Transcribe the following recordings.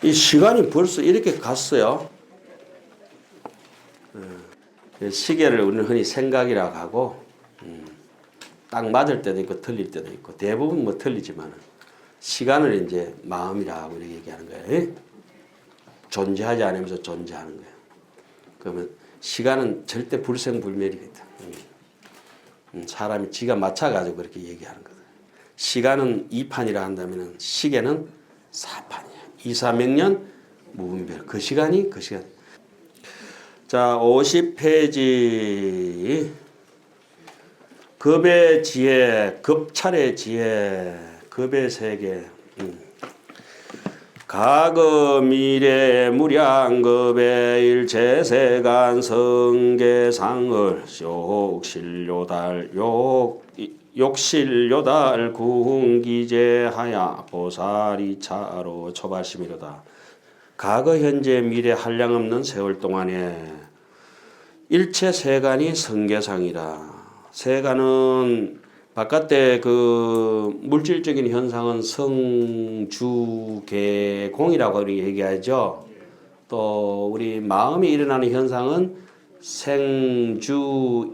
이 시간이 벌써 이렇게 갔어요. 시계를 우리는 흔히 생각이라고 하고, 딱 맞을 때도 있고 틀릴 때도 있고, 대부분 뭐 틀리지만 시간을 이제 마음이라고 이렇게 얘기하는 거예요. 존재하지 않으면서 존재하는 거예요. 그러면 시간은 절대 불생불멸이거든. 사람이 지가 맞춰가지고 그렇게 얘기하는 거다. 시간은 2판이라 한다면 시계는 4판이야. 이사명년 무분별. 그 시간이 그 시간. 자, 50페이지. 급의 지혜, 급찰의 지혜, 급의 세계. 과거 미래 무량급의 일체세간 성계상을 욕실요달 구흥기재하야 보살이차로 초발심이로다. 과거 현재 미래 한량없는 세월 동안에 일체세간이 성계상이라. 세간은 바깥에 그 물질적인 현상은 성주계공이라고 얘기하죠. 또 우리 마음이 일어나는 현상은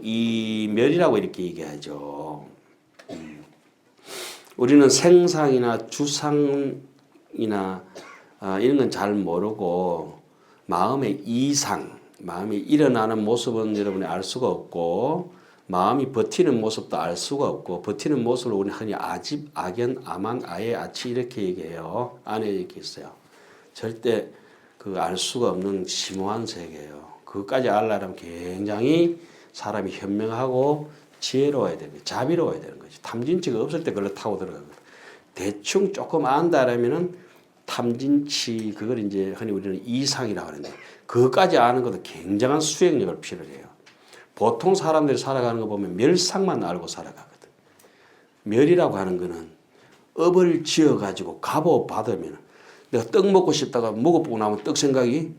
생주이멸이라고 이렇게 얘기하죠. 우리는 생상이나 주상이나 이런 건 잘 모르고 마음의 이상, 마음이 일어나는 모습은 여러분이 알 수가 없고 마음이 버티는 모습도 알 수가 없고 버티는 모습을 우리 흔히 아집, 악연, 아만, 아예, 아치 이렇게 얘기해요. 안에 이렇게 있어요. 절대 그 알 수가 없는 심오한 세계예요. 그것까지 알려면 굉장히 사람이 현명하고 지혜로워야 되는 거예요. 자비로워야 되는 거죠. 탐진치가 없을 때 그걸 타고 들어가거든요. 대충 조금 안다라면은 탐진치 그걸 이제 흔히 우리는 이상이라고 하는데 그것까지 아는 것도 굉장한 수행력을 필요로 해요. 보통 사람들이 살아가는 거 보면 멸상만 알고 살아가거든. 멸이라고 하는 거는 업을 지어가지고 값어 받으면 내가 떡 먹고 싶다가 먹어보고 나면 떡 생각이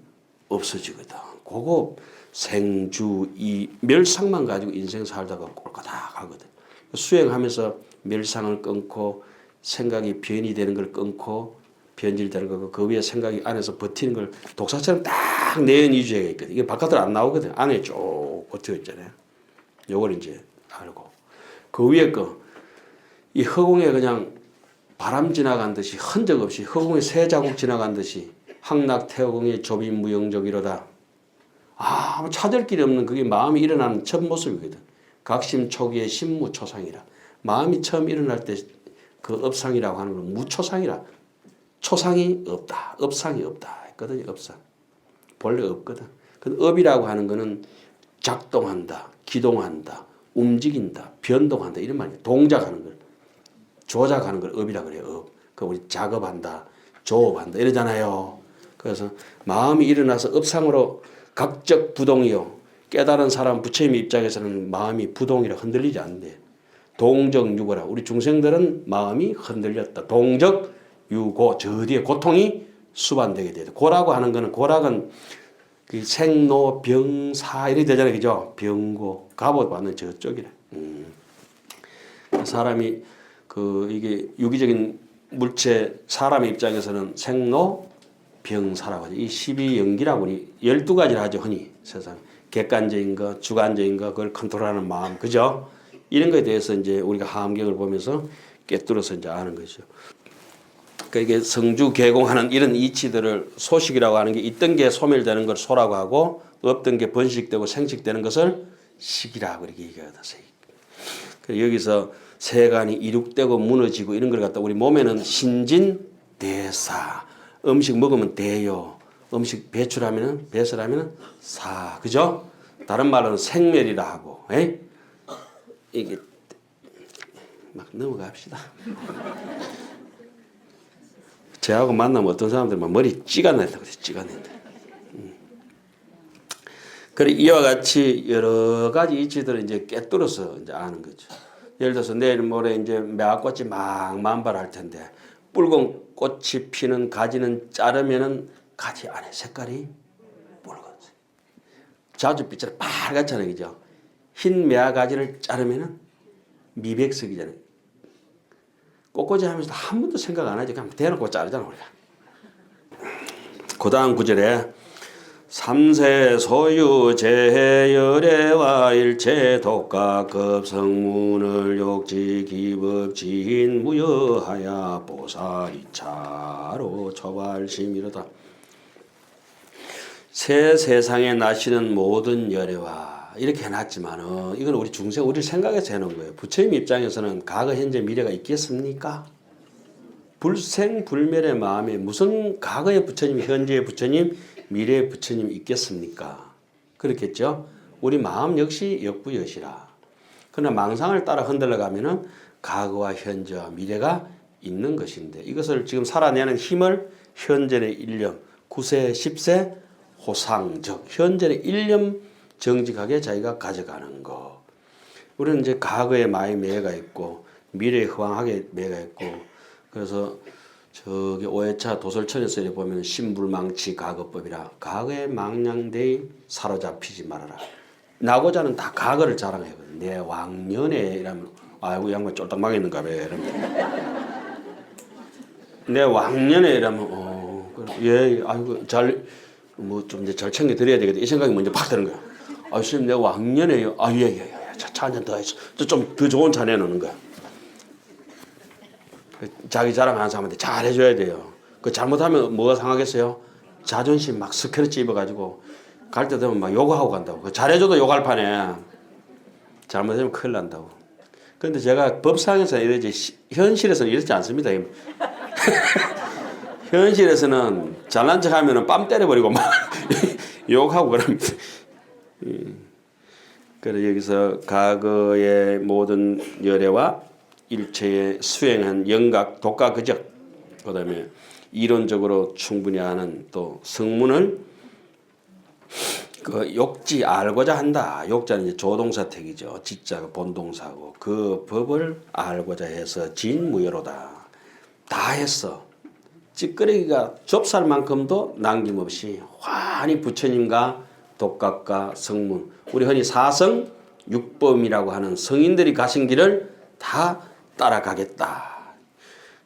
없어지거든. 그거 생주 이 멸상만 가지고 인생 살다가 꼴까닥 하거든. 수행하면서 멸상을 끊고 생각이 변이 되는 걸 끊고 변질되는 거고 그 위에 생각이 안에서 버티는 걸 독사처럼 딱 내연 이주해가 있거든. 이게 바깥으로 안 나오거든. 안에 쭉 버텨 있잖아요. 요걸 이제 알고 그 위에 거 이 허공에 그냥 바람 지나간 듯이 흔적 없이 허공에 새 자국 지나간 듯이 항락태허공의 조비무영적이로다. 아무 찾을 길이 없는 그게 마음이 일어나는 첫 모습이거든. 각심 초기의 신무초상이라. 마음이 처음 일어날 때 그 업상이라고 하는 건 무초상이라. 초상이 없다. 업상이 없다. 했거든요. 업상. 본래 없거든. 그 업이라고 하는 거는 작동한다. 기동한다. 움직인다. 변동한다. 이런 말이에요. 동작하는 걸. 조작하는 걸 업이라고 그래요. 업. 그 우리 작업한다. 조업한다. 이러잖아요. 그래서 마음이 일어나서 업상으로 각적 부동이요. 깨달은 사람 부처님 입장에서는 마음이 부동이라 흔들리지 않는데 동적 유고라. 우리 중생들은 마음이 흔들렸다. 동적 유고. 저 뒤에 고통이 수반되게 돼요. 고라고 하는 거는 고락은 그 생로 병사 이렇게 되잖아요. 그죠? 병고 갑옷 받는 저쪽이래. 사람이 그 이게 유기적인 물체 사람 입장에서는 생로 병사라고 하죠. 이 12연기라고 우리 12가지를 하죠. 흔히 세상 객관적인 거, 주관적인 거 그걸 컨트롤하는 마음. 그죠? 이런 거에 대해서 이제 우리가 하암경을 보면서 꿰뚫어서 이제 아는 거죠. 그러니까 이게 성주 개공하는 이런 이치들을 소식이라고 하는 게 있던 게 소멸되는 걸 소라고 하고 없던 게 번식되고 생식되는 것을 식이라고 이렇게 얘기하거든. 여기서 세간이 이륙되고 무너지고 이런 걸 갖다 우리 몸에는 신진대사 음식 먹으면 대요. 음식 배출하면은 배설하면은 사. 그죠? 다른 말로는 생멸이라 하고. 에이? 이게 막 넘어갑시다. 저하고 만나면 어떤 사람들 막 머리 찌가낸다고 그래. 찌가낸다. 그래 이와 같이 여러 가지 이치들을 이제 꿰뚫어서 이제 아는 거죠. 예를 들어서 내일 모레 이제 매화꽃이 막 만발할 텐데 붉은 꽃이 피는 가지는 자르면은 가지 안에 색깔이 붉어져. 자주빛처럼 빨갛잖아요, 그죠? 흰 매화 가지를 자르면은 미백색이잖아요. 꽃꽂이 하면서도 한 번도 생각 안 하지. 그냥 대놓고 자르잖아 우리가. 그 다음 구절에 삼세 소유 재열애와 일체 독가 급성문을 욕지 기법 지인 무여하야 보살이차로 초발심이로다. 새 세상에 나시는 모든 열애와 이렇게 해놨지만은 이건 우리 중생 우리 생각에서 해놓은 거예요. 부처님 입장에서는 과거 현재 미래가 있겠습니까? 불생불멸의 마음에 무슨 과거의 부처님, 현재의 부처님, 미래의 부처님 있겠습니까? 그렇겠죠? 우리 마음 역시 역부여시라. 그러나 망상을 따라 흔들러 가면은 과거와 현재와 미래가 있는 것인데 이것을 지금 살아내는 힘을 현재의 일념, 9세, 10세 호상, 즉 현재의 일념 정직하게 자기가 가져가는 거. 우리는 이제 과거에 많이 매가 있고 미래에 허황하게 매가 있고 그래서 저기 5회차 도설천에서 보면 신불망치 과거법이라 과거에 망령되이 사로잡히지 말아라. 나고자는 다 과거를 자랑해요. 내 왕년에 이러면 아이고 양반 쫄딱 망했는가 봐 이러면 내 왕년에 이러면 예 아이고 잘 뭐 좀 이제 잘 챙겨 드려야 되겠다 이 생각이 먼저 팍 드는 거야. 아 선생님 내 왕년에요. 아 예예예 차 한 잔 더 했어. 좀 더 좋은 차 내놓는 거야. 자기 자랑하는 사람한테 잘 해줘야 돼요. 그 잘못하면 뭐가 상하겠어요? 자존심 막 스크래치 입어가지고 갈 때 되면 막 욕하고 간다고. 그 잘해줘도 욕할 판에 잘못하면 큰일 난다고. 그런데 제가 법상에서 이러지 현실에서는 이렇지 않습니다. 현실에서는 잘난 척하면은 뺨 때려버리고 막 욕하고 그럽니다. 그래서 여기서 과거의 모든 열애와 일체의 수행한 영각, 독가, 그적, 그 다음에 이론적으로 충분히 아는 또 성문을 그 욕지 알고자 한다. 욕자는 이제 조동사택이죠. 지자가 본동사고 그 법을 알고자 해서 진무여로다. 다 했어. 찌끄레기가 좁쌀만큼도 남김없이 환히 부처님과 독각과 성문 우리 흔히 사성 육범이라고 하는 성인들이 가신 길을 다 따라가겠다.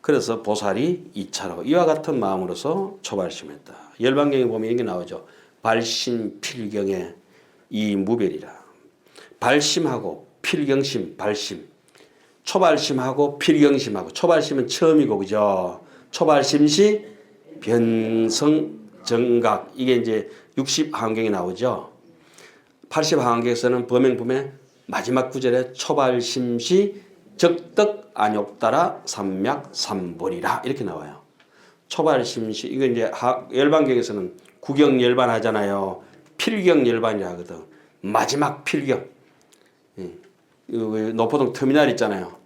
그래서 보살이 2차로 이와 같은 마음으로서 초발심했다. 열반경에 보면 이게 나오죠. 발심필경의 이 무별이라. 발심하고 필경심, 발심. 초발심하고 필경심하고 초발심은 처음이고 그죠. 초발심시 변성정각 이게 이제 60하원경에 나오죠. 80하원경에서는 범행품의 마지막 구절에 초발심시 적덕 안욕따라 삼맥 삼보리라 이렇게 나와요. 초발심시 이거 이제 열반경에서는 구경열반 하잖아요. 필경열반이라 하거든. 마지막 필경. 노포동 터미널 있잖아요.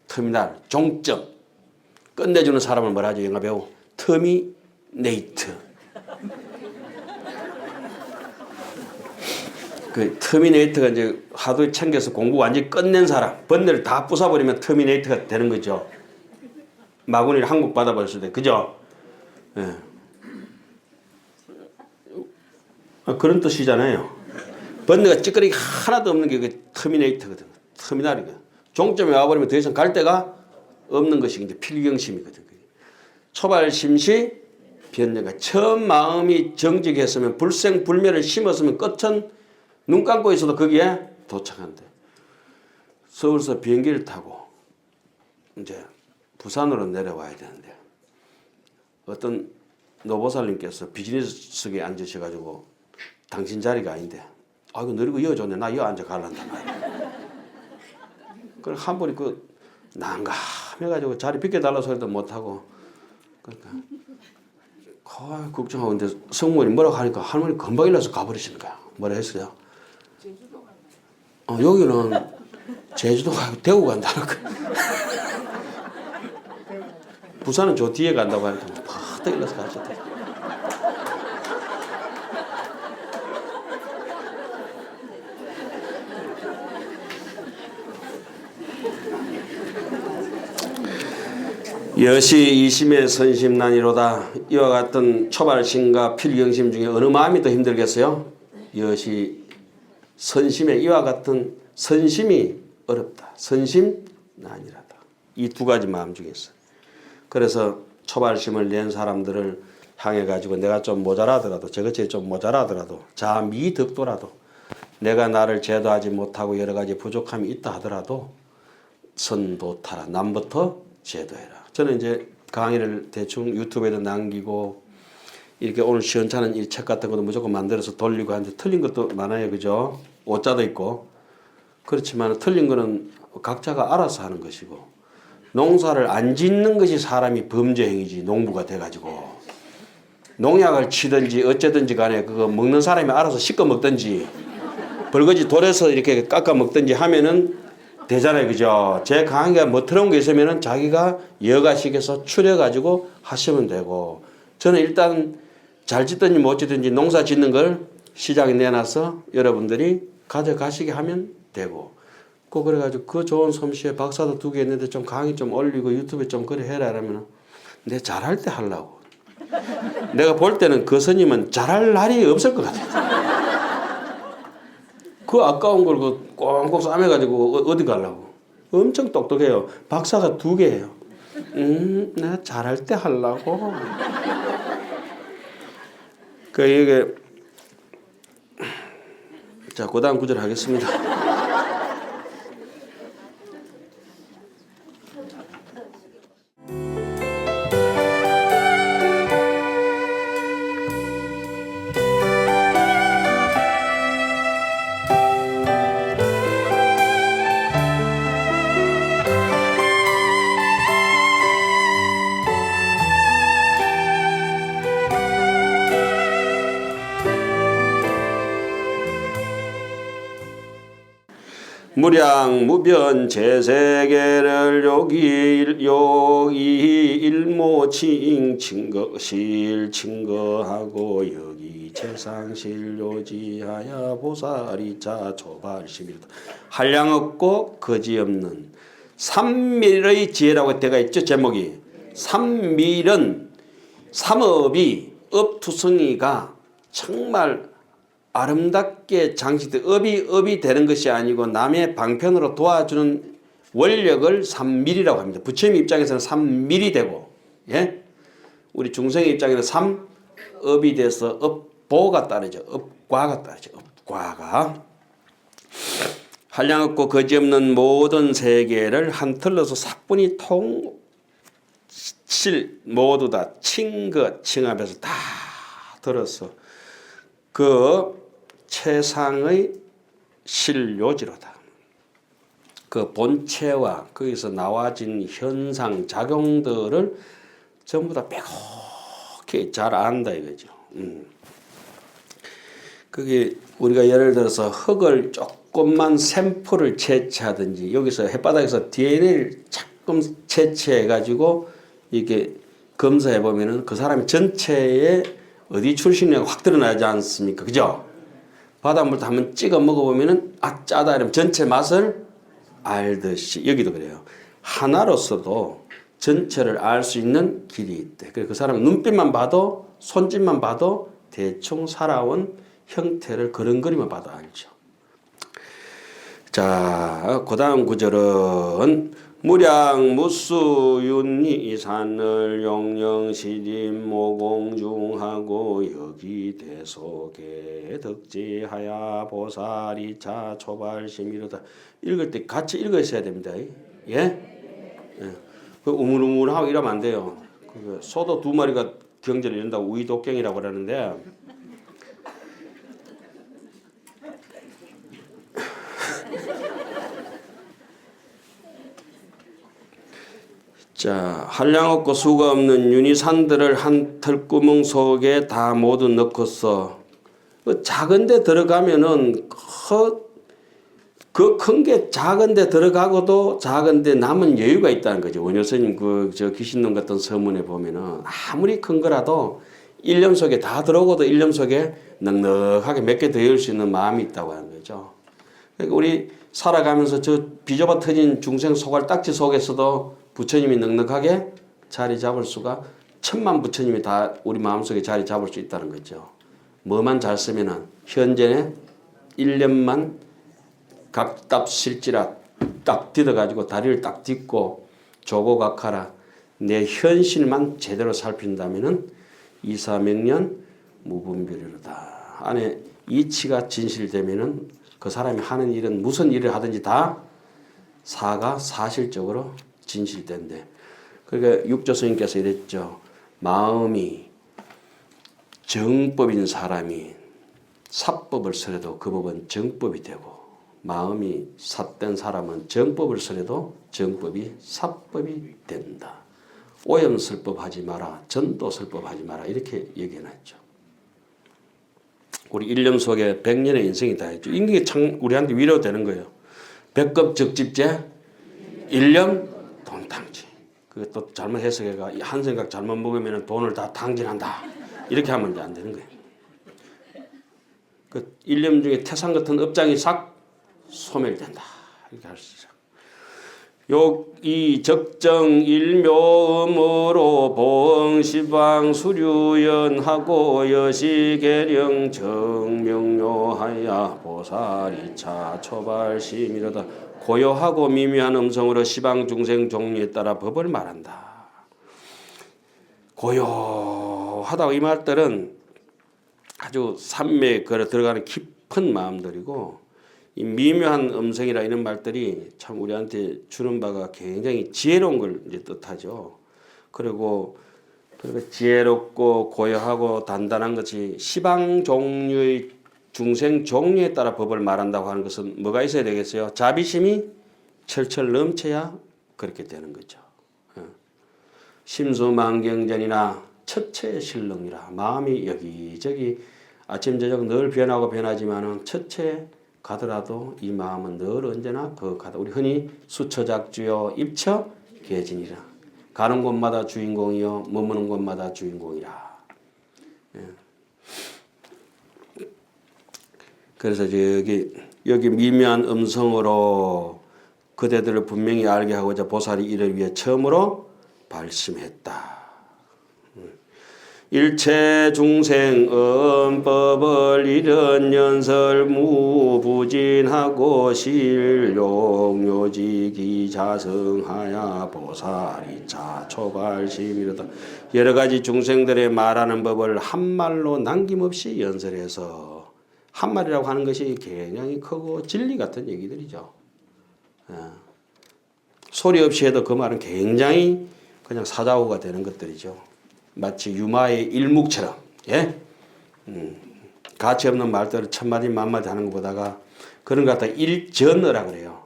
터미널 종점 끝내주는 사람을 뭐라 하죠? 영화배우 터미네이트. 그 터미네이터가 이제 하도 챙겨서 공부 완전히 끝낸 사람 번뇌를 다 부숴버리면 터미네이터가 되는 거죠. 마구니를 항복 받아버렸을 때 그죠? 예. 그런 뜻이잖아요. 번뇌가 찌끄레기 하나도 없는 게 그 터미네이터거든. 터미널이거든. 종점에 와버리면 더 이상 갈 데가 없는 것이 이제 필경심이거든. 초발심시 변화가 처음 마음이 정직했으면 불생불멸을 심었으면 끝은 눈 감고 있어도 거기에 도착한대. 서울서 비행기를 타고 이제 부산으로 내려와야 되는데 어떤 노보살님께서 비즈니스석에 앉으셔가지고 당신 자리가 아닌데 아이고 너리고 이어줬네 나 이어 앉아 갈란다 말이야. 그럼 한 번이 난감해가지고 자리 비켜달라고 해도 못하고 그러니까 걱정하고 근데 성모님 뭐라고 하니까 할머니 금방 일어나서 가버리시는 거야. 뭐라 했어요? 제주도 간다. 여기는 제주도 가고 대구 간다는 거. 부산은 저 뒤에 간다고 하니까 팍 일어나서 가셨다. 여시 이심의 선심난이로다. 이와 같은 초발심과 필경심 중에 어느 마음이 더 힘들겠어요? 여시 선심의 이와 같은 선심이 어렵다. 선심난이라다. 이 두 가지 마음 중에 있어. 그래서 초발심을 낸 사람들을 향해 가지고 내가 좀 모자라더라도 저것이 좀 모자라더라도 자 미덕도라도 내가 나를 제도하지 못하고 여러 가지 부족함이 있다 하더라도 선도타라 남부터 제도해라. 저는 이제 강의를 대충 유튜브에도 남기고 이렇게 오늘 시원찮은 이 책 같은 것도 무조건 만들어서 돌리고 하는데 틀린 것도 많아요. 그죠? 오자도 있고. 그렇지만 틀린 거는 각자가 알아서 하는 것이고 농사를 안 짓는 것이 사람이 범죄 행위지 농부가 돼가지고 농약을 치든지 어쩌든지 간에 그거 먹는 사람이 알아서 씻어 먹든지 벌거지 돌에서 이렇게 깎아 먹든지 하면은 되잖아요. 그죠? 제 강의가 뭐 들어온 게 있으면은 자기가 여가식에서 추려가지고 하시면 되고 저는 일단 잘 짓든지 못 짓든지 농사 짓는 걸 시장에 내놔서 여러분들이 가져가시게 하면 되고 그래가지고 그 좋은 솜씨에 박사도 2개 했는데 좀 강의 좀 올리고 유튜브에 좀 그래 해라 그러면 내 잘할 때 하려고 내가 볼 때는 그 스님은 잘할 날이 없을 것 같아. 그 아까운 걸 그 꽁꽁 싸매가지고 어디 가려고 엄청 똑똑해요. 박사가 2개예요. 내가 잘할 때 하려고 이게 자 그다음 구절 하겠습니다. 무량무변 제세계를 요기 일모칭 증거실 증거하고 여기 재상실 요지하야 보살이자 조발심이다. 한량 없고 거지없는 삼밀의 지혜라고 때가 있죠. 제목이 삼밀은 삼업이 업투성이가 정말 아름답게 장식돼 업이 되는 것이 아니고 남의 방편으로 도와주는 원력을 삼밀이라고 합니다. 부처님 입장에서는 삼밀이 되고 예? 우리 중생의 입장에는 삼업이 돼서 업보가 따르죠. 업과가 따르죠. 업과가 한량 없고 거지없는 모든 세계를 한 틀로서 사뿐히 통실 모두 다 칭합해서 다 들어서 그 최상의 실요지로다. 그 본체와 거기서 나와진 현상 작용들을 전부 다 빼곡히 잘 안다 이거죠. 그게 우리가 예를 들어서 흙을 조금만 샘플을 채취하든지 여기서 햇바닥에서 DNA를 조금 채취해 가지고 이게 검사해 보면은 그 사람이 전체에 어디 출신이냐가 확 드러나지 않습니까? 그죠? 바닷물도 한번 찍어 먹어보면은 아 짜다 이러면 전체 맛을 알듯이 여기도 그래요. 하나로서도 전체를 알 수 있는 길이 있대. 그래서 그 사람 눈빛만 봐도 손짓만 봐도 대충 살아온 형태를 그런거리만 봐도 알죠. 자, 그 다음 구절은 무량무수윤리 산을 용령시림 모공중하고 여기 대속에 덕지하야 보살이차 초발심이로다. 읽을 때 같이 읽으셔야 됩니다. 예? 예. 그 우물우물하고 이러면 안 돼요. 그 소도 2마리가 경전을 이런다고 우이독경이라고 그러는데 자, 한량 없고 수가 없는 윤희산들을 한 털구멍 속에 다 모두 넣고서 그 작은 데 들어가면은 그 큰 게 작은 데 들어가고도 작은 데 남은 여유가 있다는 거죠. 원효스님 저 귀신놈 같은 서문에 보면은 아무리 큰 거라도 일념 속에 다 들어오고도 일념 속에 넉넉하게 몇 개 더 열 수 있는 마음이 있다고 하는 거죠. 그러니까 우리 살아가면서 저 비좁아 터진 중생 소갈 딱지 속에서도 부처님이 넉넉하게 자리 잡을 수가 천만 부처님이 다 우리 마음속에 자리 잡을 수 있다는 거죠. 뭐만 잘 쓰면은 현재의 일념만 각답실지라 딱 딛어가지고 다리를 딱 딛고 조고각하라 내 현실만 제대로 살핀다면은 이사명년 무분별이로다. 안에 이치가 진실되면은 그 사람이 하는 일은 무슨 일을 하든지 다 사가 사실적으로 진실된대. 그러니까 육조 스님께서 이랬죠. 마음이 정법인 사람이 사법을 설해도 그 법은 정법이 되고, 마음이 삿된 사람은 정법을 설해도 정법이 사법이 된다. 오염설법하지 마라, 전도설법하지 마라, 이렇게 얘기해놨죠. 우리 일념 속에 100년의 인생이 다 있죠. 이게 참 우리한테 위로되는 거예요. 백급적집제 일념 돈탕지. 그것도 잘못 해석해가 한 생각 잘못 먹으면 돈을 다 탕진한다, 이렇게 하면 이제 안 되는 거예요. 그 일념 중에 태산 같은 업장이 싹 소멸된다, 이렇게 할 수 있죠. 이 적정 일묘음으로 봉시방 수류연하고 여시계령 정명료하여 보살이차 초발심이로다. 고요하고 미묘한 음성으로 시방 중생 종류에 따라 법을 말한다. 고요하다고 이 말들은 아주 산매에 들어가는 깊은 마음들이고, 이 미묘한 음성이라 이런 말들이 참 우리한테 주는 바가 굉장히 지혜로운 걸 이제 뜻하죠. 그리고 지혜롭고 고요하고 단단한 것이 시방 종류의 중생 종류에 따라 법을 말한다고 하는 것은 뭐가 있어야 되겠어요? 자비심이 철철 넘쳐야 그렇게 되는 거죠. 심수망경전이나 처체의 실렁이라. 마음이 여기저기 아침 저녁 늘 변하고 변하지만은 처체 가더라도 이 마음은 늘 언제나 거룩하다. 우리 흔히 수처작주요 입처 계진이라. 가는 곳마다 주인공이요 머무는 곳마다 주인공이라. 예. 그래서 여기 미묘한 음성으로 그대들을 분명히 알게 하고자 보살이 이를 위해 처음으로 발심했다. 일체 중생 언법을 이른 연설 무부진하고 실용요지기 자성하야 보살이차 초발심이로다. 여러 가지 중생들의 말하는 법을 한 말로 남김없이 연설해서, 한 말이라고 하는 것이 굉장히 크고 진리 같은 얘기들이죠. 소리 없이 해도 그 말은 굉장히 그냥 사자후가 되는 것들이죠. 마치 유마의 일묵처럼, 예? 가치 없는 말들을 천마디 만마디 하는 것보다가 그런 것 같아 일전어라 그래요.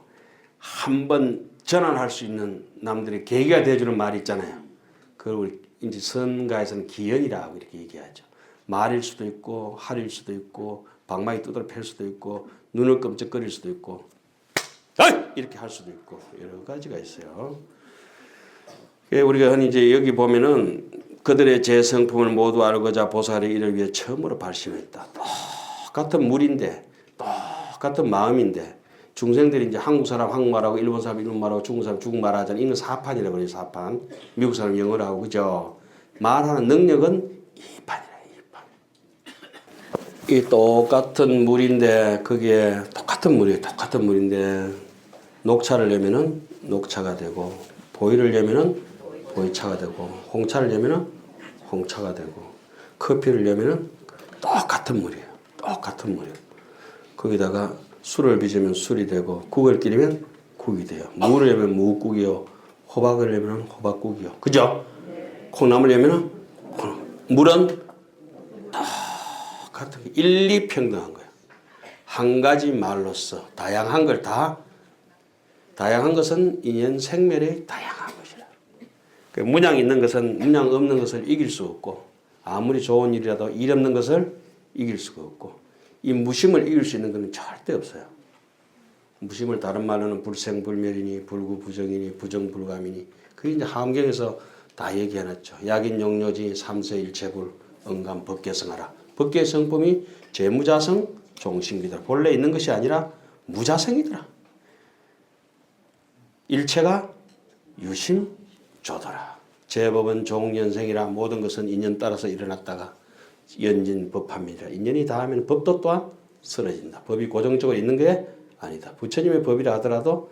한번 전환할 수 있는 남들의 계기가 되어주는 말이 있잖아요. 그걸 우리 이제 선가에서는 기연이라고 이렇게 얘기하죠. 말일 수도 있고 할일 수도 있고 방망이 두드러 팰 수도 있고 눈을 끔찍거릴 수도 있고 이렇게 할 수도 있고 여러 가지가 있어요. 우리가 흔히 이제 여기 보면은 그들의 제 성품을 모두 알고자 보살이 이를 위해 처음으로 발심했다. 똑같은 물인데, 똑같은 마음인데, 중생들이 이제 한국 사람 한국말하고 일본 사람 일본말하고 중국 사람 중국말 하잖아요. 이건 사판이라고 그래요. 사판. 미국 사람 영어를 하고 그죠. 말하는 능력은 이판이라. 이 똑같은 물인데 그게 똑같은 물이에요. 똑같은 물인데 녹차를 내면은 녹차가 되고 보이를 내면은 보이차가 되고 홍차를 내면은 홍차가 되고 커피를 내면은 똑같은 물이에요. 똑같은 물이에요. 거기다가 술을 빚으면 술이 되고 국을 끓이면 국이 돼요. 무를 내면 무국이요. 호박을 내면 호박국이요. 그죠? 콩나물 내면은 물은 똑같은 일리평등한 거예요. 한 가지 말로써 다양한 걸 다 다양한 것은 인연 생멸의 다양한 것이라. 문양 있는 것은 문양 없는 것을 이길 수 없고 아무리 좋은 일이라도 일 없는 것을 이길 수가 없고 이 무심을 이길 수 있는 것은 절대 없어요. 무심을 다른 말로는 불생불멸이니 불구부정이니 부정불감이니 그게 이제 함경에서 다 얘기해놨죠. 약인용료지 삼세일체불 응감 법계성하라. 법계의 성품이 재무자성 종신기더라. 본래 있는 것이 아니라 무자성이더라. 일체가 유심조더라. 제법은 종연생이라. 모든 것은 인연 따라서 일어났다가 연진법합니다. 인연이 닿으면 법도 또한 쓰러진다. 법이 고정적으로 있는 게 아니다. 부처님의 법이라 하더라도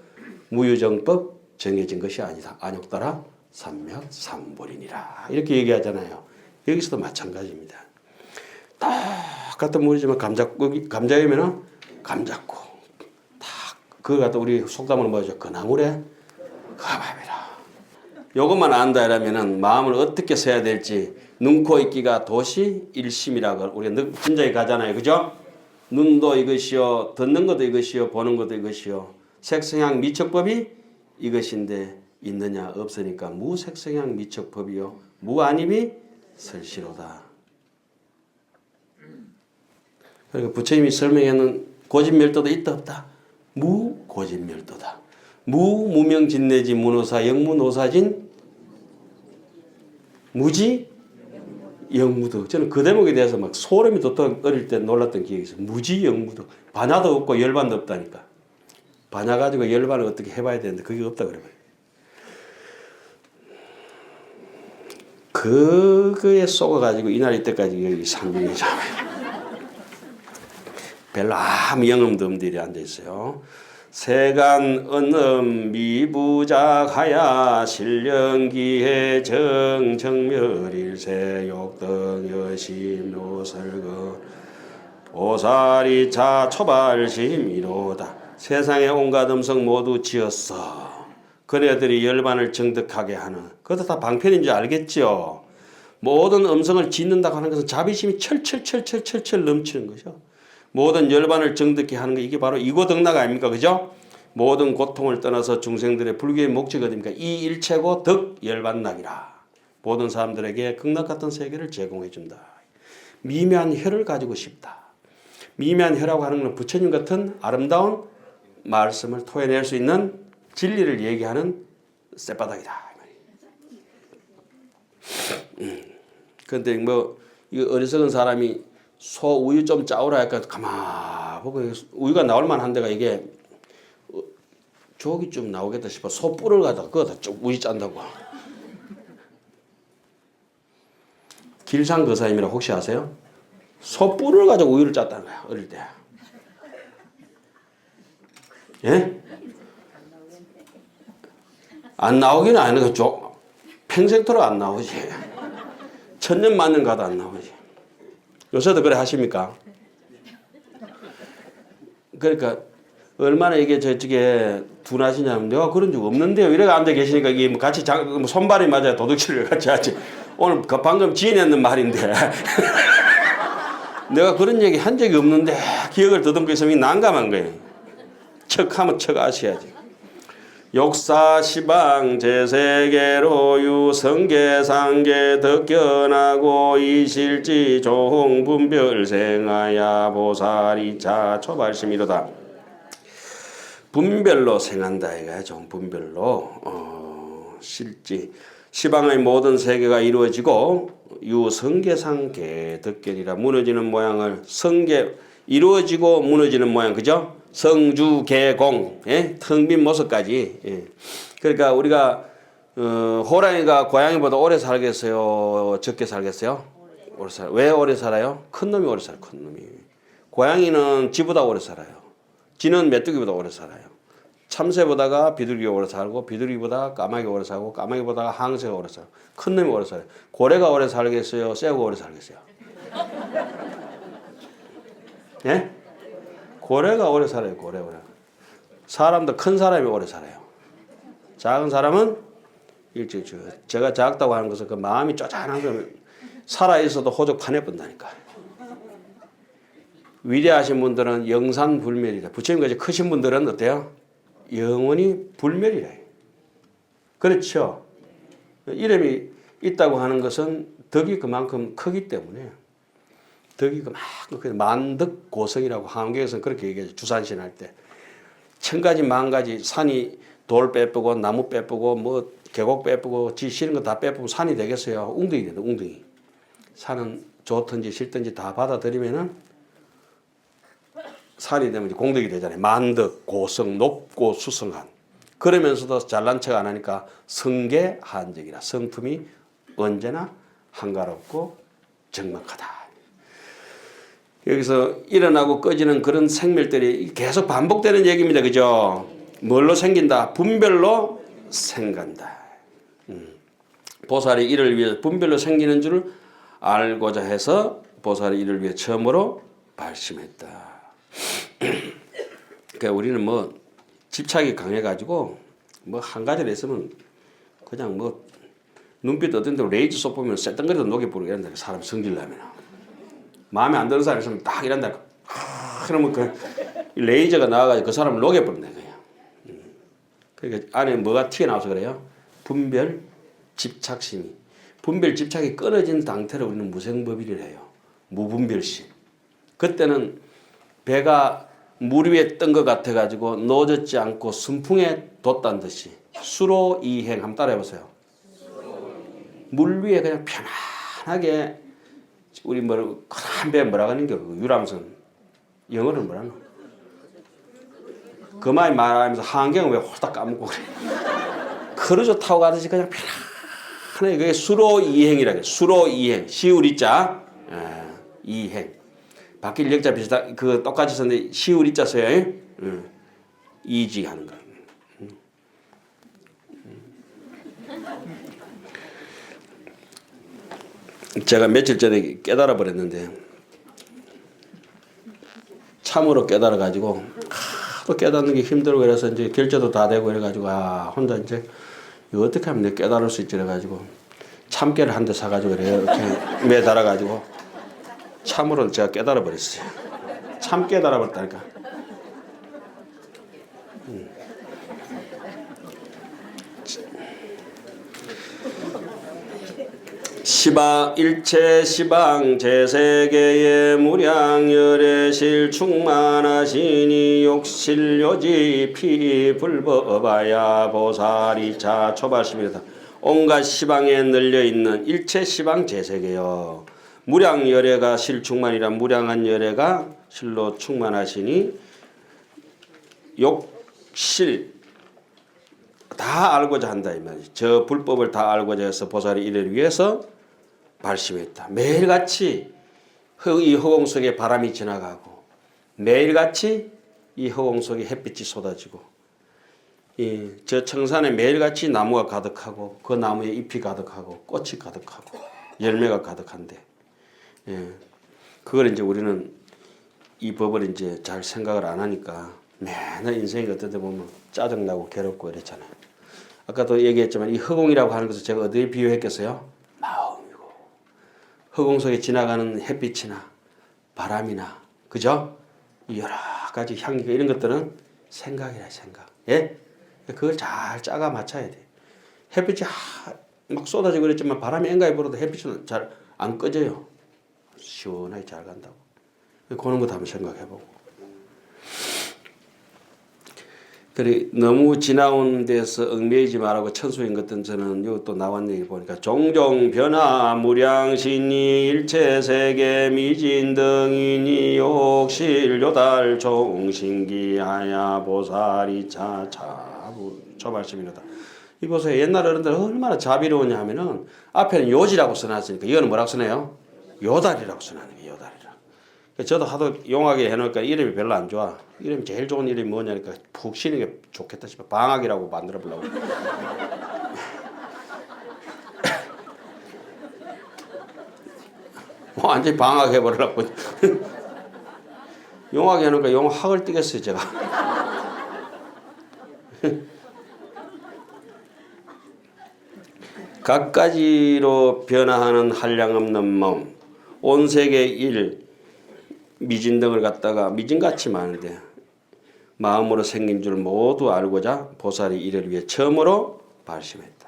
무유정법 정해진 것이 아니다. 안욕따라 삼맥삼볼이니라. 이렇게 얘기하잖아요. 여기서도 마찬가지입니다. 똑같은 물이지만 감자이면은 감잡고 딱 그걸 갖다 우리 속담으로 뭐죠? 그 나물에 가밥이라. 요것만 안다 이러면은 마음을 어떻게 써야 될지 눈, 코, 입기가 도시 일심이라고 우리가 진작에 가잖아요. 그죠? 눈도 이것이요, 듣는 것도 이것이요, 보는 것도 이것이요. 색성향 미척법이 이것인데 있느냐 없으니까 무색성향 미척법이요 무아님이 설시로다. 그러니까 부처님이 설명하는 고진멸도도 있다 없다? 무고진멸도다. 무무명진내지 문호사 영무노사진 무지 영무도. 저는 그 대목에 대해서 막 소름이 돋도록 어릴 때 놀랐던 기억이 있어요. 무지 영무도. 반야도 없고 열반도 없다니까. 반야 가지고 열반을 어떻게 해봐야 되는데 그게 없다 그래요. 그거에 속아가지고 이날 이때까지 여기 상중이잖아요. 별로 아무 영음도 없는 데 앉아있어요. 세간 언음 미부작하야 실령기해 정정멸일세 욕등 여심 노설거 보살이차 초발심이로다. 세상의 온갖 음성 모두 지었어. 그네들이 열반을 정득하게 하는. 그것도 다 방편인 줄 알겠죠. 모든 음성을 짓는다고 하는 것은 자비심이 철철철철철철 넘치는 것이죠. 모든 열반을 정득케 하는 거 이게 바로 이고덕락 아닙니까? 그죠? 모든 고통을 떠나서 중생들의 불교의 목적이 어딥니까? 이 일체고 덕 열반락이라. 모든 사람들에게 극락 같은 세계를 제공해 준다. 미묘한 혀를 가지고 싶다. 미묘한 혀라고 하는 건 부처님 같은 아름다운 말씀을 토해낼 수 있는 진리를 얘기하는 쌔바닥이다. 그런데 뭐 이거 어리석은 사람이 소 우유 좀 짜오라 할까 가만 보고 우유가 나올 만한 데가 이게 저기 좀 나오겠다 싶어 소 뿔을 갖다가 그거다 쭉 우유 짠다고. 길상거사님이라 혹시 아세요? 소 뿔을 가지고 우유를 짰다는 거야 어릴 때. 예? 안 나오기는 아니고 평생토록 안 나오지. 천년 만년 가도 안 나오지. 요새도 그래 하십니까? 그러니까 얼마나 이게 저쪽에 둔하시냐면 내가 그런 적 없는데요. 이래가 앉아 계시니까 이게 같이 손발이 맞아야 도둑질을 같이 하지. 오늘 방금 지어냈는 말인데 내가 그런 얘기 한 적이 없는데 기억을 더듬고 있으면 난감한 거예요. 척하면 척 아셔야지. 욕사 시방 제세계로 유성계 상계 덕견하고 이실지 조홍분별 생하야 보살이차 초발심이로다. 분별로 생한다 이거죠. 분별로 실지 시방의 모든 세계가 이루어지고 유성계상계 덕견이라 무너지는 모양을 성계 이루어지고 무너지는 모양 그죠? 성주계공 예? 텅 빈 모습까지 예. 그러니까 우리가 호랑이가 고양이보다 오래 살겠어요? 적게 살겠어요? 오래 살아요. 왜 오래 살아요? 큰 놈이 오래 살아요. 큰 놈이. 고양이는 쥐보다 오래 살아요. 쥐는 메뚜기보다 오래 살아요. 참새보다가 비둘기가 오래 살고 비둘기보다 까마귀가 오래 살고 까마귀보다 항새가 오래 살고 큰 놈이 오래 살아요. 고래가 오래 살겠어요? 새우가 오래 살겠어요? 예? 고래가 오래 살아요. 고래. 사람도 큰 사람이 오래 살아요. 작은 사람은 일찍 죽어요. 제가 작다고 하는 것은 그 마음이 쪼잔한 거면 살아있어도 호적 파내본다니까. 위대하신 분들은 영산불멸이다. 부처님같이 크신 분들은 어때요? 영원히 불멸이래. 그렇죠. 이름이 있다고 하는 것은 덕이 그만큼 크기 때문에 덕이 그만큼 만덕고성이라고 한국에서는 그렇게 얘기하죠. 주산신 할 때. 1000가지 만가지 산이 돌 빼쁘고 나무 빼쁘고 뭐 계곡 빼쁘고 지 싫은 거 다 빼쁘고 산이 되겠어요. 웅덩이 된다. 웅덩이. 산은 좋든지 싫든지 다 받아들이면은 산이 되면 공덕이 되잖아요. 만덕, 고성, 높고 수성한. 그러면서도 잘난 척 안 하니까 성계 한적이라. 성품이 언제나 한가롭고 적막하다. 여기서 일어나고 꺼지는 그런 생멸들이 계속 반복되는 얘기입니다. 그죠? 뭘로 생긴다? 분별로 생간다. 보살이 이를 위해 분별로 생기는 줄을 알고자 해서 보살이 이를 위해 처음으로 발심했다. 그러니까 우리는 뭐 집착이 강해가지고 뭐 한 가지를 했으면 그냥 뭐 눈빛 어떤 데 레이저 쏘 보면 쇳덩거리도 녹여버리고 이런다. 사람 성질 나면 마음에 안 드는 사람이 있으면 딱 이런다. 그러면 그 레이저가 나와가지고 그 사람을 녹여버린다 그냥. 그러니까 안에 뭐가 튀어나와서 그래요? 분별, 집착심이. 분별, 집착이 끊어진 상태를 우리는 무생법이라 해요. 무분별심. 그때는 배가 물 위에 뜬 것 같아가지고 노젓지 않고 순풍에 뒀다는 듯이 수로이행 한번 따라해보세요. 물 위에 그냥 편안하게 우리 뭐 큰 배 뭐라고 하는 게 유람선 영어로는 뭐라노? 그 말 말하면서 한경을 왜 홀딱 까먹고 그래. 크루즈 타고 가듯이 그냥 편안하게 그게 수로이행이라고 해요. 수로이행 시우리자 이행 바뀔 역자 비슷한 그 똑같이 썼는데 시우리자 써요. 이지 하는 거. 제가 며칠 전에 깨달아 버렸는데 참으로 깨달아 가지고 또 깨닫는 게 힘들고 그래서 이제 결제도 다 되고 이래가지고 혼자 이제 이거 어떻게 하면 내가 깨달을 수 있지 그래가지고 참깨를 한 대 사가지고 이렇게 매달아 가지고 참으로 제가 깨달아 버렸어요. 참 깨달아 버렸다니까. 시방 일체 시방 제세계의 무량열애실 충만하시니 욕실요지 피불법아야 보살이차 초발심이다. 온갖 시방에 널려있는 일체 시방 제세계여 무량열애가 실충만이라 무량한 열애가 실로 충만하시니 욕실 다 알고자 한다 이 말이지. 저 불법을 다 알고자 해서 보살이 이를 위해서 발심했다. 매일같이 이 허공 속에 바람이 지나가고 매일같이 이 허공 속에 햇빛이 쏟아지고 저 청산에 매일같이 나무가 가득하고 그 나무에 잎이 가득하고 꽃이 가득하고 열매가 가득한데 그걸 이제 우리는 이 법을 이제 잘 생각을 안 하니까 맨날 인생이 어떤 데 보면 짜증나고 괴롭고 이랬잖아요. 아까도 얘기했지만 이 허공이라고 하는 것을 제가 어디에 비유했겠어요? 마음이고 허공 속에 지나가는 햇빛이나 바람이나 그죠? 여러 가지 향기가 이런 것들은 생각이라 생각. 예? 그걸 잘 짜가 맞춰야 돼. 햇빛이 막 쏟아지고 그랬지만 바람이 앵가에 불어도 햇빛은 잘 안 꺼져요. 시원하게 잘 간다고. 그런 것도 한번 생각해보고. 그래 너무 지나온 데서 얽매이지 말라고 천수인 것들은 저는 이것도 나왔네 보니까 종종 변화 무량신이 일체세계 미진 등이니 욕실 요달 종신기하야 보살이 차차부 초발심이로다. 이 보세요. 옛날 어른들 얼마나 자비로우냐 하면은 앞에는 요지라고 써놨으니까 이거는 뭐라고 써놔요? 요달이라고 써놨는 거예요. 요달이라. 저도 하도 용하게 해놓으니까 이름이 별로 안 좋아. 이름이 제일 좋은 이름이 뭐냐니까 푹 쉬는 게 좋겠다 싶어. 방학이라고 만들어 보려고. 완전히 방학 해버리려고. 용하게 해놓으니까 용학을 띄겠어요 제가. 갖가지로 변화하는 한량없는 마음, 온 세계 일 미진 등을 갖다가 미진같이 많은데 마음으로 생긴 줄 모두 알고자 보살이 이를 위해 처음으로 발심했다.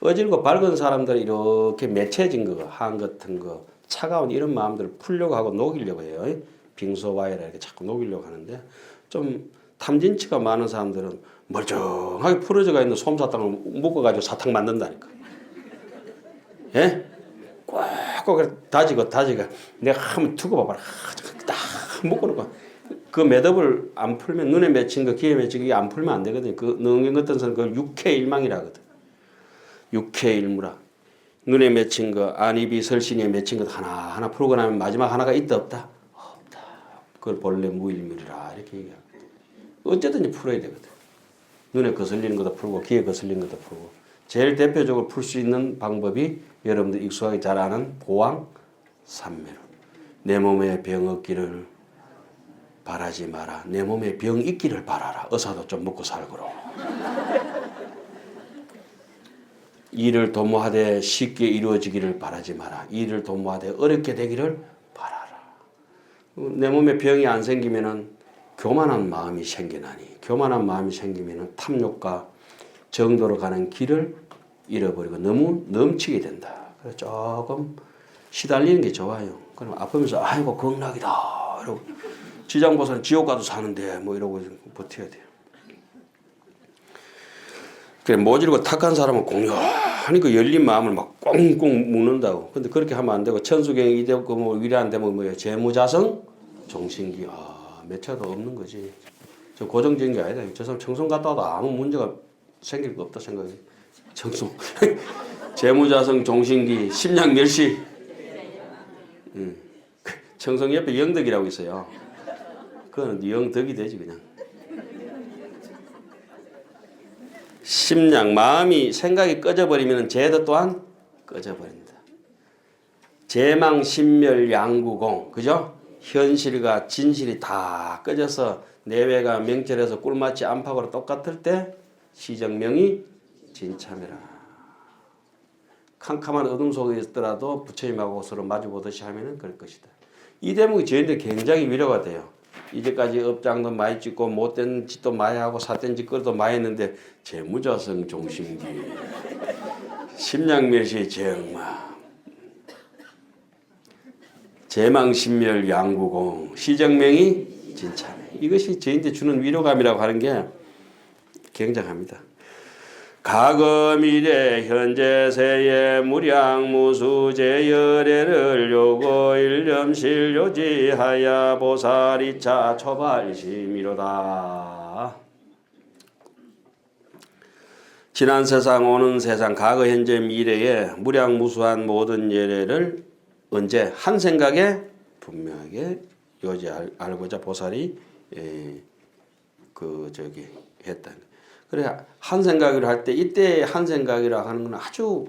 어질고 밝은 사람들이 이렇게 매체진 거, 한 같은 거, 차가운 이런 마음들을 풀려고 하고 녹이려고 해요. 빙소와이라 이렇게 자꾸 녹이려고 하는데 좀 탐진치가 많은 사람들은 멀쩡하게 풀어져가 있는 솜사탕을 묶어가지고 사탕 만든다니까. 예? 꽉꽉 다지고 내가 한번 두고 봐봐라. 딱 묶어놓고 그 매듭을 안 풀면 눈에 맺힌 거 귀에 맺힌 게 안 풀면 안 되거든요. 그 능경 같은 사람 그걸 육회일망이라거든. 육회일무라. 눈에 맺힌 거 안입이 설신에 맺힌 것 하나 풀고 나면 마지막 하나가 있다 없다? 없다. 그걸 본래 무일물이라 이렇게 얘기하고 어쨌든 풀어야 되거든. 눈에 거슬리는 것도 풀고 귀에 거슬리는 것도 풀고 제일 대표적으로 풀 수 있는 방법이 여러분들 익숙하게 잘 아는 보왕 삼매로. 내 몸에 병 없기를 바라지 마라. 내 몸에 병 있기를 바라라. 의사도 좀 먹고 살거라. 일을 도모하되 쉽게 이루어지기를 바라지 마라. 일을 도모하되 어렵게 되기를 바라라. 내 몸에 병이 안 생기면은 교만한 마음이 생겨나니, 교만한 마음이 생기면은 탐욕과 정도로 가는 길을 잃어버리고 너무 넘치게 된다. 그래서 조금 시달리는 게 좋아요. 그럼 아프면서 아이고 극락이다 이러고, 지장보살은 지옥 가도 사는데 뭐 이러고 버텨야 돼요. 그래, 모질고 탁한 사람은 공연히 그 열린 마음을 막 꽁꽁 묶는다고. 근데 그렇게 하면 안 되고, 천수경 이대고 뭐 위대한 대목 뭐예요? 재무자성 종신기. 몇 차도 없는 거지. 저 고정적인 게 아니다. 저 사람 청송 갔다 와도 아무 문제가 생길 거 없다 생각해. 청송. 재무자성 종신기 심양 멸시. 청송 옆에 영덕이라고 있어요. 그거는 영덕이 되지 그냥. 심양, 마음이 생각이 꺼져버리면 재도 또한 꺼져버린다. 재망 신멸 양구공, 그죠? 현실과 진실이 다 꺼져서 내외가 명철해서 꿀마치 안팎으로 똑같을 때 시정명이 진참이라. 캄캄한 어둠 속에 있더라도 부처님하고 서로 마주보듯이 하면은 그럴 것이다. 이 대목이 저희들 굉장히 위로가 돼요. 이제까지 업장도 많이 찍고 못된 짓도 많이 하고 삿된 짓거리도 많이 했는데 재무자성 종신기 심양멸시 정마 재망신멸 양구공 시정명이 진참해. 이것이 저희한테 주는 위로감이라고 하는 게 굉장합니다. 과거 미래 현재 세의 무량무수 제열애를 요거 일념실 요지하야 보살이차 초발심이로다. 지난 세상 오는 세상 과거 현재 미래의 무량무수한 모든 예례를 언제 한 생각에 분명하게 요지 알고자 보살이 했다. 그래, 한 생각을 할 때 이때 한 생각이라 하는 건 아주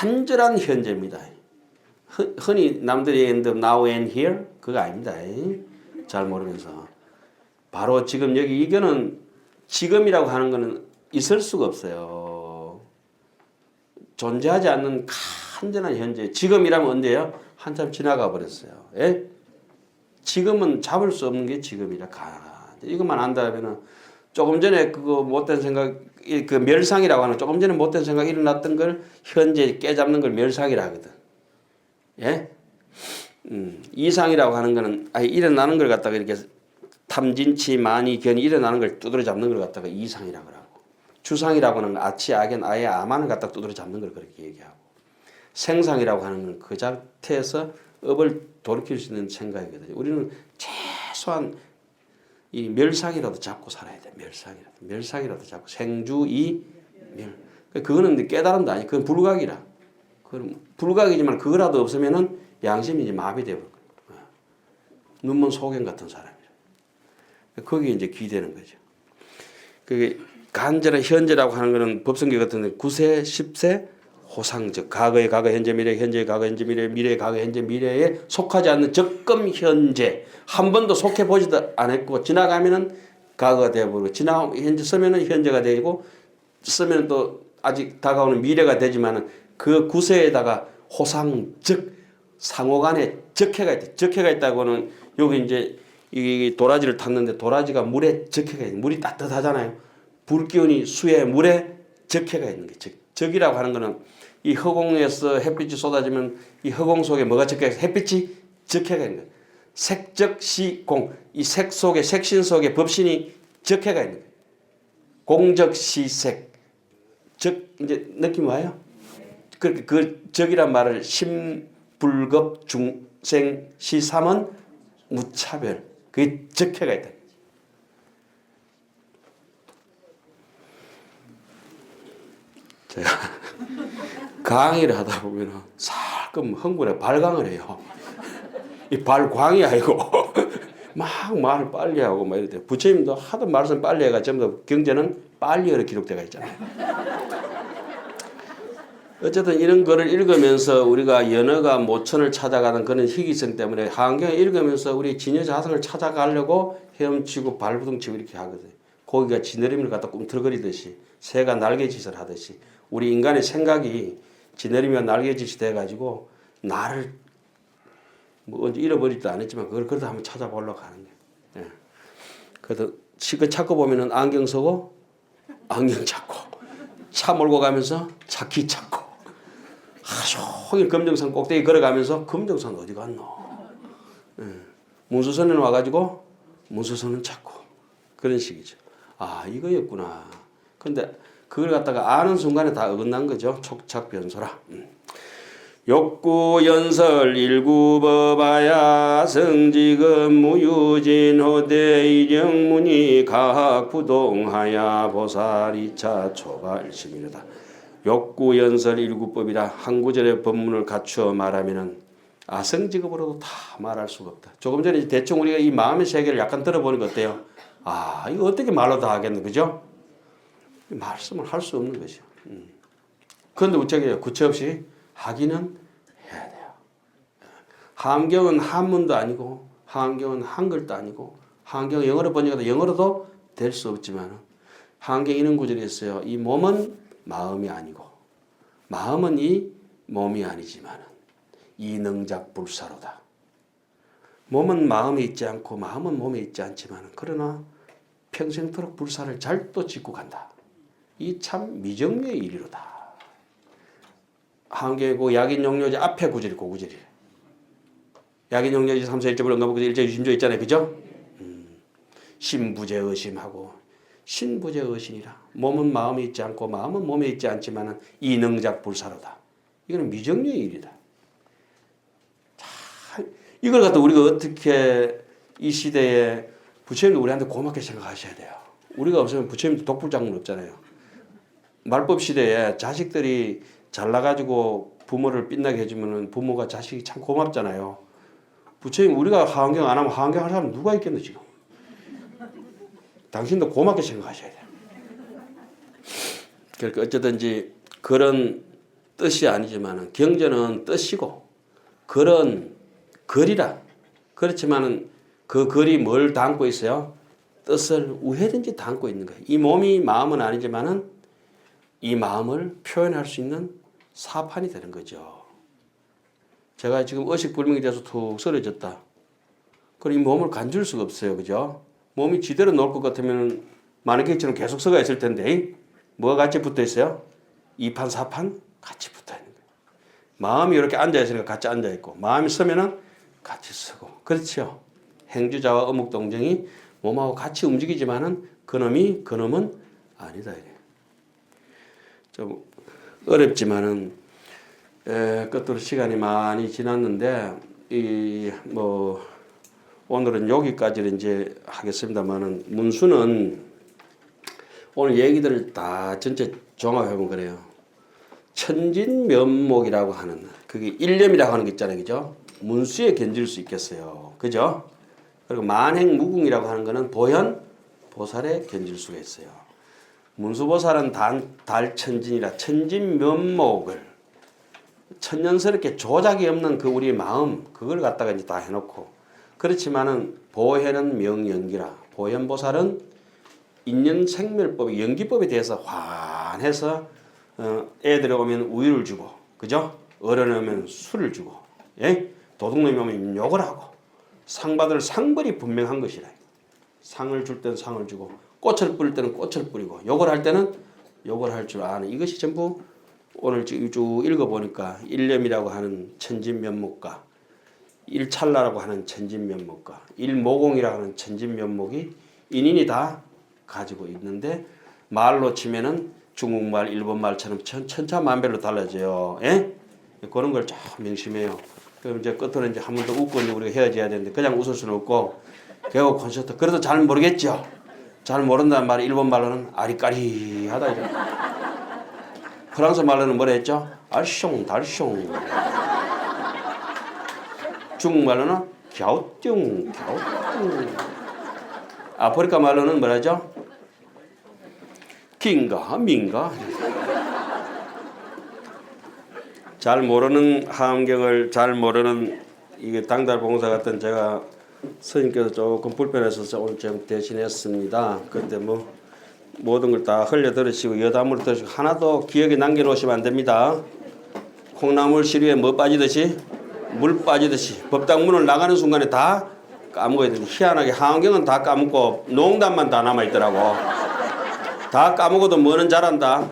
간절한 현재입니다. 흔히 남들이 in the now and here 그거 아닙니다. 잘 모르면서 바로 지금 여기 이거는 지금이라고 하는 거는 있을 수가 없어요. 존재하지 않는 간절한 현재. 지금이라면 언제요? 한참 지나가 버렸어요. 예? 지금은 잡을 수 없는 게 지금이라. 이것만 안다면은 조금 전에 그거 못된 생각, 그 멸상이라고 하는, 조금 전에 못된 생각이 일어났던 걸 현재 깨잡는 걸 멸상이라 하거든. 예? 이상이라고 하는 거는 아예 일어나는 걸 갖다가 이렇게 탐진치 많이 견이 일어나는 걸 두드려 잡는 걸 갖다가 이상이라고 하고, 주상이라고 하는 건 아치 악엔 아예 아만을 갖다가 두드려 잡는 걸 그렇게 얘기하고, 생상이라고 하는 건 그 자태에서 업을 돌이킬 수 있는 생각이거든요. 우리는 최소한 이 멸상이라도 잡고 살아야 돼. 멸상이라도 잡고 생주이 멸. 그거는 깨달음도 아니. 그건 불각이라. 그건 불각이지만 그거라도 없으면은 양심이 이제 마비되어 버려. 눈먼 소견 같은 사람이라. 거기에 이제 기대는 거죠. 그게 간절한 현재라고 하는 거는 법성교 같은 9세, 10세 호상적 과거의 과거 현재 미래 현재의 과거 현재 미래 미래의 과거 현재 미래에 속하지 않는 적금 현재 한 번도 속해 보지도 않았고 지나가면은 과거가 되어버리고 지나 현재 쓰면은 현재가 되고 쓰면은 또 아직 다가오는 미래가 되지만은 그 구세에다가 호상적 상호간에 적해가 있다. 적해가 있다고는 여기 이제 이 도라지를 탔는데 도라지가 물에 적해가 있는 물이 따뜻하잖아요. 불 기운이 수에 물에 적해가 있는 게 적이라고 하는 거는 이 허공에서 햇빛이 쏟아지면 이 허공 속에 뭐가 적혀 있어? 햇빛이 적혀가 있는 거예요. 색적시공, 이 색 속에 색신 속에 법신이 적혀가 있는 거예요. 공적시색, 적 이제 느낌 와요? 그렇게 그 적이란 말을 심불급 중생 시삼은 무차별, 그게 적혀가 있다. 제가 강의를 하다 보면 살끔 흥분해 발광을 해요. 이 발광이 아니고 막 말을 빨리 하고 막 이럴 때 부처님도 하도 말씀 빨리 해가 전부 다 경전은 빨리어로 기록되어 있잖아요. 어쨌든 이런 거를 읽으면서 우리가 연어가 모천을 찾아가는 그런 희귀성 때문에 하한경을 읽으면서 우리 진여 자성을 찾아가려고 헤엄치고 발부둥치고 이렇게 하거든요. 고기가 지느러미를 갖다 꿈틀거리듯이 새가 날개짓을 하듯이 우리 인간의 생각이 지느러미와 날개짓이 돼가지고 나를 뭐 언제 잃어버리지도 않았지만 그걸 그래도 한번 찾아보려고 하는 거예요. 예. 그래서 실컷 찾고 보면은 안경 쓰고 안경 찾고 차 몰고 가면서 차키 찾고 하루 종일 금정산 꼭대기 걸어가면서 금정산 어디 갔노? 예. 문수선에 와가지고 문수선은 찾고 그런 식이죠. 아 이거였구나. 근데 그걸 갖다가 아는 순간에 다 어긋난 거죠. 촉착변소라. 욕구 연설 일구법아야 성지금 무유진호대 이정문이 가학부동하야 보살이차 초발심이로다. 욕구 연설 일구법이라 한 구절의 법문을 갖추어 말하면은 아성직업으로도 다 말할 수가 없다. 조금 전에 대충 우리가 이 마음의 세계를 약간 들어보는 거 어때요? 아 이거 어떻게 말로 다 하겠노, 그죠? 말씀을 할 수 없는 것이요. 그런데 우체국에 구체 없이 하기는 해야 돼요. 한경은 한문도 아니고 한경은 한글도 아니고 한경은 영어로 번역해도 영어로도 될 수 없지만 한경 이런 구절이 있어요. 이 몸은 마음이 아니고 마음은 이 몸이 아니지만 이 능작 불사로다. 몸은 마음에 있지 않고 마음은 몸에 있지 않지만 그러나 평생토록 불사를 잘 또 짓고 간다. 이 참 미정유의 일이로다. 한계고 약인용료제 앞에 구절이 그 구절이에요. 약인용료제 3사 1조를 언급하고 1조 2심조 있잖아요. 그죠? 신부제 의심하고 신부제 의심이라. 몸은 마음에 있지 않고 마음은 몸에 있지 않지만 이 능작 불사로다. 이거는 미정유의 일이다. 자, 이걸 갖다 우리가 어떻게 이 시대에 부처님도 우리한테 고맙게 생각하셔야 돼요. 우리가 없으면 부처님도 독불장군 없잖아요. 말법 시대에 자식들이 잘나가지고 부모를 빛나게 해주면 부모가 자식이 참 고맙잖아요. 부처님 우리가 하한경 안 하면 하한경 할 사람 누가 있겠노 지금. 당신도 고맙게 생각하셔야 돼요. 그러니까 어쨌든지 그런 뜻이 아니지만 경전은 뜻이고 글은 글이라. 그렇지만 그 글이 뭘 담고 있어요? 뜻을 우회든지 담고 있는 거예요. 이 몸이 마음은 아니지만은 이 마음을 표현할 수 있는 사판이 되는 거죠. 제가 지금 의식불명이 돼서 툭 쓰러졌다. 그럼 이 몸을 간줄 수가 없어요. 그죠? 몸이 지대로 놓을 것 같으면 마네킹처럼 계속 서가 있을 텐데 뭐가 같이 붙어 있어요? 2판, 4판 같이 붙어 있는 거예요. 마음이 이렇게 앉아 있으니까 같이 앉아 있고 마음이 서면은 같이 서고 그렇죠. 행주자와 어묵동정이 몸하고 같이 움직이지만은 그놈은 아니다. 이래. 좀 어렵지만은 끝으로 시간이 많이 지났는데 오늘은 여기까지를 이제 하겠습니다만은 문수는 오늘 얘기들을 다 전체 종합해보면 그래요. 천진면목이라고 하는 그게 일념이라고 하는 게 있잖아요, 그죠? 문수에 견질 수 있겠어요, 그죠? 그리고 만행무궁이라고 하는 거는 보현 보살에 견질 수가 있어요. 문수보살은 달천진이라 천진면목을 천년스럽게 조작이 없는 그 우리의 마음 그걸 갖다가 이제 다 해놓고 그렇지만은 보현은 명연기라 보현보살은 인연생멸법 연기법에 대해서 환해서 애들이 오면 우유를 주고 그죠? 어른이 오면 술을 주고 예? 도둑놈이 오면 욕을 하고 상 받을 상벌이 분명한 것이라. 상을 줄 때는 상을 주고 꽃을 뿌릴 때는 꽃을 뿌리고 욕을 할 때는 욕을 할 줄 아는 이것이 전부 오늘 쭉 읽어보니까 일념이라고 하는 천진면목과 일찰나라고 하는 천진면목과 일모공이라고 하는 천진면목이 인인이 다 가지고 있는데 말로 치면은 중국말, 일본말처럼 천차만별로 달라져요. 예? 그런 걸 좀 명심해요. 그럼 이제 끝으로 이제 한 번 더 웃고 이제 우리가 헤어져야 되는데 그냥 웃을 수는 없고 개국 콘서트 그래도 잘 모르겠죠. 잘 모른다는 말이 일본 말로는 아리까리하다 이제. 프랑스 말로는 뭐라 했죠? 알숑 달숑. 중국말로는 갸우뚱 갸우뚱. 아프리카 말로는 뭐라죠? 긴가 민가. 잘 모르는 하암경을 잘 모르는 이게 당달봉사 같은 제가 스님께서 조금 불편해서 오늘 좀 대신했습니다. 그런데 뭐 모든 걸 다 흘려 들으시고 여담으로 들으시고 하나도 기억에 남겨놓으시면 안 됩니다. 콩나물 시루에 뭐 빠지듯이 물 빠지듯이 법당문을 나가는 순간에 다 까먹어야 되는데 희한하게 하암경은 다 까먹고 농담만 다 남아있더라고. 다 까먹어도 뭐는 잘한다.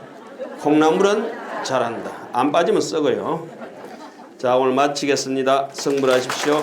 콩나물은 잘한다. 안 빠지면 썩어요. 자, 오늘 마치겠습니다. 성불하십시오.